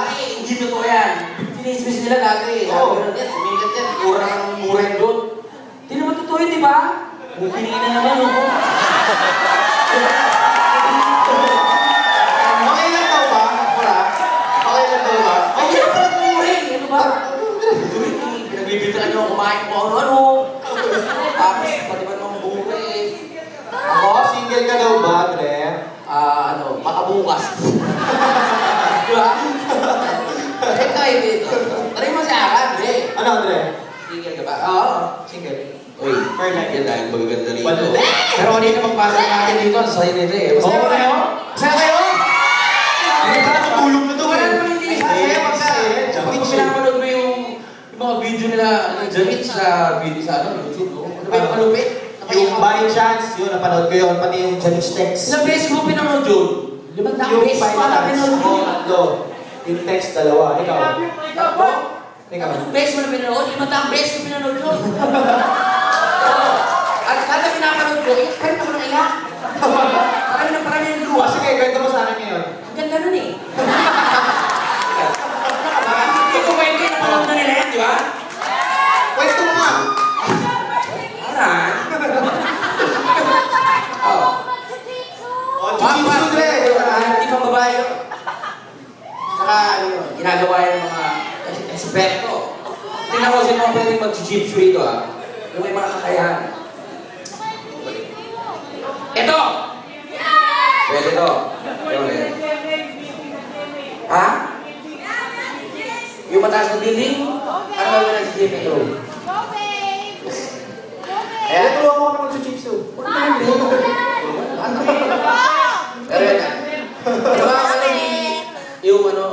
Hindi totoo yan. Sinismis nila dati. Sabi ko yan, sumigat yan. Mura naman ang mura yan doon. Hindi naman totoo yun, di ba? Bukinig na naman, no? Makailan daw ba? Wala? Makailan daw ba? Ay, yan pa lang mura eh. Ano ba? Pinagbibigyan nyo, kumain mo ano-ano. Tapos, pati ba naman mura eh. Ako, single ka daw ba, Dre? Makabukas. Di ba? Check tayo dito. Try mo si Aran, Dre. Ano, Dre? Single ka ba? Oo. Single. Uy, Fair night. yan dahil magaganda rito. Wala. Pero kanina magpasok natin dito, ang saya nito eh. Masaya kayo? Masaya kayo? Hindi ka nakatulog na to Wala eh. naman hindi masaya pag pinapanood mo yung mga video nila ng Jarit sa video sa YouTube, no? Ano ba yung malupit? Yung by chance, yun, napanood ko yun, pati yung Janice text. Ilang beses mo pinanood yun? 5 beses pa na pinanood Oo, yun. tatlo. Yung text, dalawa. Ikaw. Takbo? Ikaw. 5 beses mo na pinanood? 5 beses ko pinanood yun. At kada pinapanood ko, kahit ako nang iyak. Parang yung luwa. Sige, kwento mo sa akin ngayon. Ang ganda nun eh. Hindi ko kwento yung napanood na nila yan, di ba? Kwento mo nga. Aran. Oh, Jujitsu, Dre. Hindi pang babae yun. Saka, ano yun, ginagawa yan ng mga eksperto. Tingnan ko sino ang pwedeng mag-jiu-jitsu rito, ha? Yung may mga kakayahan. Ito! Pwede to. Ha? Yung mataas na building? Ano ba yung nag-gym ito? Kaya, tulungan mo kami mag-jujitsu. Pero yan, diba, yung ano,